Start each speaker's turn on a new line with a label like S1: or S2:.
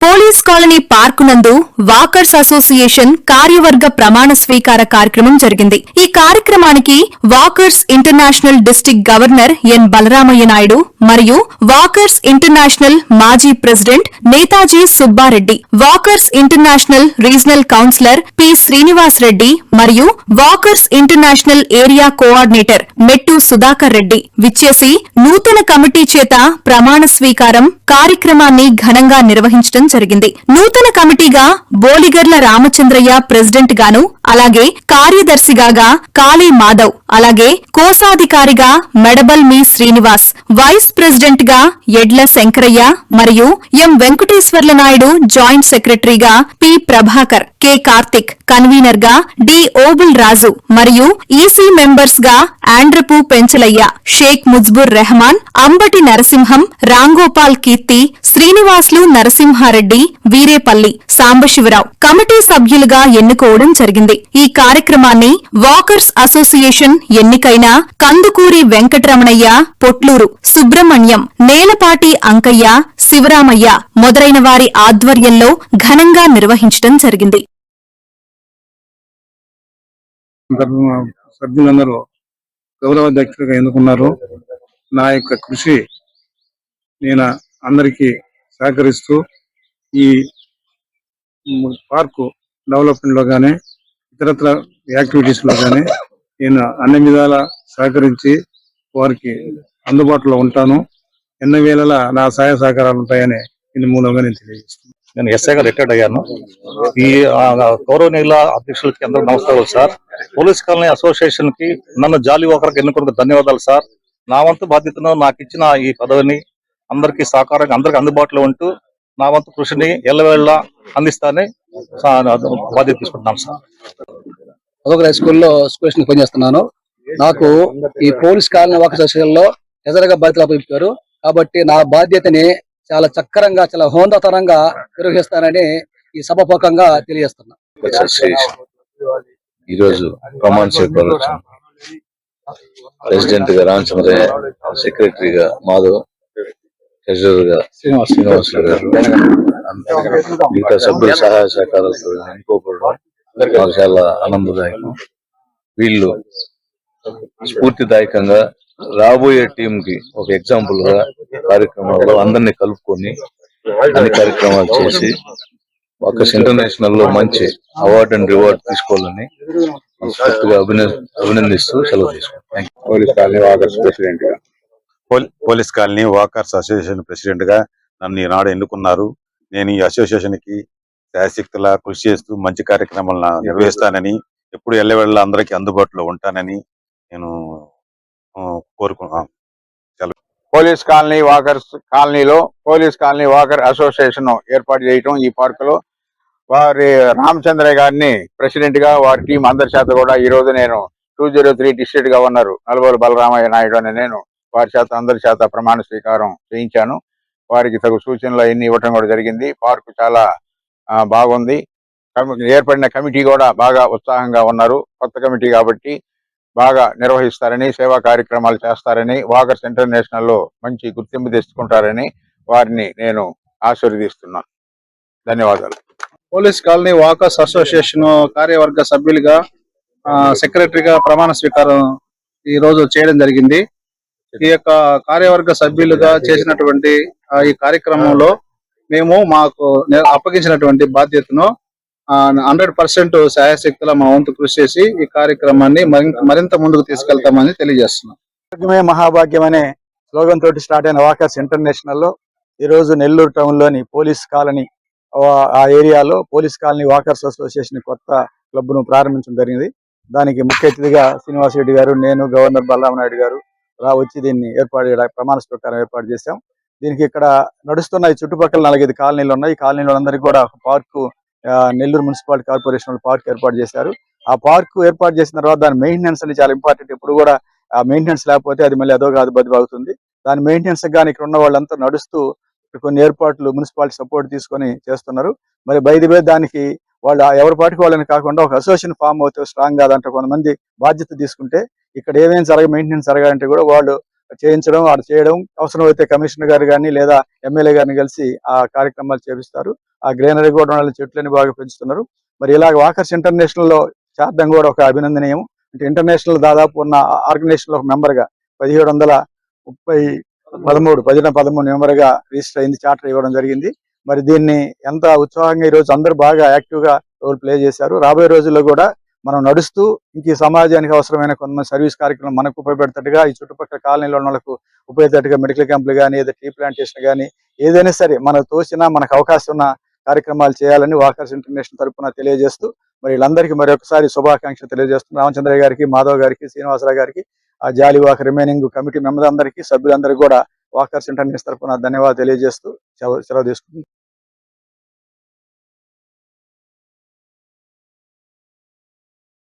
S1: Police colony park నందు walkers association కార్యవర్గ ప్రమాణ స్వీకార కార్యక్రమం జరిగింది. ఈ కార్యక్రమానికి walkers international district governor N Balaramaiah Naidu మరియు వాకర్స్ ఇంటర్నేషనల్ మాజీ president Netaji Subbareddy, walkers international regional councillor P Srinivas Reddy మరియు వాకర్స్ ఇంటర్నేషనల్ ఏరియా కోఆర్డినేటర్ మెట్టు సుధాకర్ రెడ్డి విచ్చేసి నూతన కమిటీ చేత ప్రమాణ స్వీకారం కార్యక్రమాన్ని ఘనంగా నిర్వహించడం జరిగింది. నూతన కమిటీగా బోలిగర్ల రామచంద్రయ్య ప్రెసిడెంట్ గాను, అలాగే కార్యదర్శిగా కాళీ మాధవ్, అలాగే కోశాధికారిగా మెడబల్ మీ శ్రీనివాస్, వైస్ ప్రెసిడెంట్ గా ఎడ్ల శంకరయ్య మరియు ఎం వెంకటేశ్వర్ల నాయుడు, జాయింట్ సెక్రటరీగా P Prabhakar, K Karthik, convener గా డి ఓబుల్ రాజు మరియు ఈసీ మెంబర్స్ గా ఆండ్రపు పెంచలయ్య, షేక్ ముజ్బుర్ రెహమాన్, అంబటి నరసింహం, రాంగోపాల్ కీర్తి, శ్రీనివాసులు నరసింహారెడ్డి, వీరేపల్లి సాంబశివరావు కమిటీ సభ్యులుగా ఎన్నుకోవడం జరిగింది. ఈ కార్యక్రమాన్ని వాకర్స్ అసోసియేషన్ ఎన్నికైన కందుకూరి వెంకటరమణయ్య, పొట్లూరు సుబ్రహ్మణ్యం, నేలపాటి అంకయ్య, శివరామయ్య మొదలైన వారి ఆధ్వర్యంలో ఘనంగా నిర్వహించడం జరిగింది.
S2: సభ్యులందరూ గౌరవాధ్యక్షులుగా ఎన్నుకున్నారు. నా యొక్క కృషి నేను అందరికీ సహకరిస్తూ ఈ పార్కు డెవలప్మెంట్ లో గానీ ఇతరత్ర యాక్టివిటీస్ లో గానీ నేను అన్ని విధాల సహకరించి వారికి అందుబాటులో ఉంటాను. ఎన్ని వేళలా నా సహాయ సహకారాలు ఉంటాయని దీని మూలంగా నేను తెలియజేస్తున్నాను.
S3: నేను ఎస్ఐగా రిటైర్డ్ అయ్యాను. ఈ గౌరవనీయుల అధ్యక్షులకి అందరూ నమస్కారాలు సార్. పోలీస్ కాలనీ అసోసియేషన్ కి నన్ను జాలీ ఒకరికి ఎన్నుకున్నందుకు ధన్యవాదాలు సార్. నా వంతు బాధ్యతను నాకు ఇచ్చిన ఈ పదవిని అందరికీ సహకారంగా అందరికి అందుబాటులో ఉంటూ నా వంతు కృషిని ఎల్లవేళ అందిస్తానని బాధ్యత తీసుకుంటున్నాను సార్.
S4: హై స్కూల్లో స్కూల్ పనిచేస్తున్నాను. నాకు ఈ పోలీస్ కాలనీ వాకర్స్ అసోసియేషన్ లో ఎదురుగా బాధ్యతలు అప్పగించారు కాబట్టి నా బాధ్యతని చాలా చక్కరంగా, చాలా హోందాతనంగా నిర్వహిస్తానని ఈ సభాముఖంగా తెలియజేస్తున్నా.
S5: ఈరోజు ప్రమాణ స్వీకారం ప్రెసిడెంట్ గా రామచంద్రయ్య, సెక్రటరీగా మాధవ్, ట్రెజరర్ గా శ్రీనివాస్ గారు, మిగతా సభ్యుల సహాయ సహకారాలతో ఎన్నుకోబడడం నాకు చాలా ఆనందదాయకం. వీళ్ళు స్ఫూర్తిదాయకంగా రాబోయే టీం కి ఒక ఎగ్జాంపుల్ గా కార్యక్రమాల్లో అందరినీ కలుపుకొని అన్ని కార్యక్రమాలు చేసి వాకర్స్ ఇంటర్నేషనల్ లో మంచి అవార్డు అండ్ రివార్డు తీసుకోవాలని మనస్ఫూర్తిగా అభినందిస్తూ సెలవు తీసుకుంటాం.
S2: పోలీస్ కాలనీ వాకర్స్ ప్రెసిడెంట్ గా
S6: police colony walkers association president గా నన్ను ఈనాడు ఎన్నుకున్నారు. నేను ఈ అసోసియేషన్ కి శాయశక్తులా కృషి చేస్తూ మంచి కార్యక్రమాలను నిర్వహిస్తానని, ఎప్పుడు ఎల్లవేళ అందరికీ అందుబాటులో ఉంటానని నేను కోరుకున్నాను.
S7: పోలీస్ కాలనీ వాకర్స్ కాలనీలో పోలీస్ కాలనీ వాకర్ అసోసియేషన్ ఏర్పాటు చేయటం, ఈ పార్కులో వారి రామచంద్రయ్య గారిని ప్రెసిడెంట్ గా వారి టీం అందరి చేత కూడా ఈ రోజు నేను 203 డిస్ట్రిక్ట్ గవర్నర్ నల్గొండ బలరామయ్య నాయుడు అని నేను వారి చేత అందరి చేత ప్రమాణ స్వీకారం చేయించాను. వారికి తగు సూచనలు అన్ని ఇవ్వటం కూడా జరిగింది. పార్కు చాలా బాగుంది. ఏర్పడిన కమిటీ కూడా బాగా ఉత్సాహంగా ఉన్నారు. కొత్త కమిటీ కాబట్టి బాగా నిర్వహిస్తారని, సేవా కార్యక్రమాలు చేస్తారని, వాకర్స్ ఇంటర్నేషనల్ లో మంచి గుర్తింపు తెచ్చుకుంటారని వారిని నేను ఆశీర్వదిస్తున్నాను. ధన్యవాదాలు.
S2: పోలీస్ కాలనీ వాకర్స్ అసోసియేషన్ కార్యవర్గ సభ్యులుగా సెక్రటరీగా ప్రమాణ స్వీకారం ఈ రోజు చేయడం జరిగింది. ఈ యొక్క కార్యవర్గ సభ్యులుగా చేసినటువంటి ఈ కార్యక్రమంలో మేము మాకు అప్పగించినటువంటి బాధ్యతను 100% శాయశక్తుల మా వంతు కృషి చేసి ఈ కార్యక్రమాన్ని మరింత ముందుకు తీసుకెళ్తామని తెలియజేస్తున్నాం.
S8: భాగ్యమే మహాభాగ్యం అనే స్లోగన్ తోటి స్టార్ట్ అయిన వాకర్స్ ఇంటర్నేషనల్ లో ఈ రోజు నెల్లూరు టౌన్ లోని పోలీస్ కాలనీ ఆ ఏరియాలో పోలీస్ కాలనీ వాకర్స్ అసోసియేషన్ కొత్త క్లబ్ ను ప్రారంభించడం జరిగింది. దానికి ముఖ్య అతిథిగా శ్రీనివాస్ రెడ్డి గారు, నేను, గవర్నర్ బలరామనాయుడు గారు వచ్చి దీన్ని ప్రమాణ స్వీకారం ఏర్పాటు చేశాం. దీనికి ఇక్కడ నడుస్తున్న ఈ చుట్టుపక్కల 4-5 కాలనీలు ఉన్నాయి. ఈ కాలనీలో అందరికీ కూడా ఒక park Nellore municipality corporation park ఏర్పాటు చేశారు. ఆ పార్కు ఏర్పాటు చేసిన తర్వాత దాని మెయింటెనెన్స్ అనేది చాలా ఇంపార్టెంట్. ఇప్పుడు కూడా ఆ మెయింటెనెన్స్ లేకపోతే అది మళ్ళీ అదోగా అవుతుంది. దాని మెయింటెనెన్స్ గానీ ఇక్కడ ఉన్న వాళ్ళంతా నడుస్తూ కొన్ని ఏర్పాట్లు మున్సిపాలిటీ సపోర్ట్ తీసుకొని చేస్తున్నారు. మరి బయట దానికి వాళ్ళు ఎవరి పాటికి వాళ్ళని కాకుండా ఒక అసోసియేషన్ ఫామ్ అవుతే స్ట్రాంగ్ కాదంటే కొంతమంది బాధ్యత తీసుకుంటే ఇక్కడ ఏమేమి మెయింటెనెన్స్ జరగాలంటే కూడా వాళ్ళు చేయించడం, వాడు చేయడం, అవసరమైతే కమిషనర్ గారు కానీ లేదా ఎమ్మెల్యే గారిని కలిసి ఆ కార్యక్రమాలు చేపిస్తారు. ఆ గ్రీనరీ కూడా ఉండాలి, చెట్లని బాగా పెంచుతున్నారు. మరి ఇలాగ వాకర్స్ ఇంటర్నేషనల్ లో చేరడం కూడా ఒక అభినందనీయం. అంటే ఇంటర్నేషనల్ దాదాపు ఉన్న ఆర్గనైజేషన్ లో ఒక మెంబర్ గా 1713 మెంబర్ గా రిజిస్టర్ అయింది, చార్టర్ ఇవ్వడం జరిగింది. మరి దీన్ని ఎంత ఉత్సాహంగా ఈ రోజు అందరూ బాగా యాక్టివ్ గా రోల్ ప్లే చేశారు. రాబోయే రోజుల్లో కూడా మనం నడుస్తూ ఇంక ఈ సమాజానికి అవసరమైన కొంతమంది సర్వీస్ కార్యక్రమం మనకు ఉపయోగపడేటట్టుగా, ఈ చుట్టుపక్కల కాలనీలో ఉన్న వాళ్ళకు ఉపయోగపడేటట్టుగా మెడికల్ క్యాంపులు కానీ, ఏదో టీ ప్లాంటేషన్ కానీ, ఏదైనా సరే మనకు తోచిన మనకు అవకాశం ఉన్న కార్యక్రమాలు చేయాలని వాకర్స్ ఇంటర్నేషనల్ తరపున తెలియజేస్తూ, మరి వీళ్ళందరికీ మరొకసారి శుభాకాంక్షలు తెలియజేస్తూ, రామచంద్రయ్య గారికి, మాధవ్ గారికి, శ్రీనివాసరావు గారికి, ఆ జాలి వాకర్ రిమైనింగ్ కమిటీ మెంబర్స్ అందరికీ, సభ్యులందరికీ కూడా వాకర్స్ ఇంటర్నేషనల్ తరపున ధన్యవాదాలు తెలియజేస్తూ సెలవు తీసుకుంటున్నాను.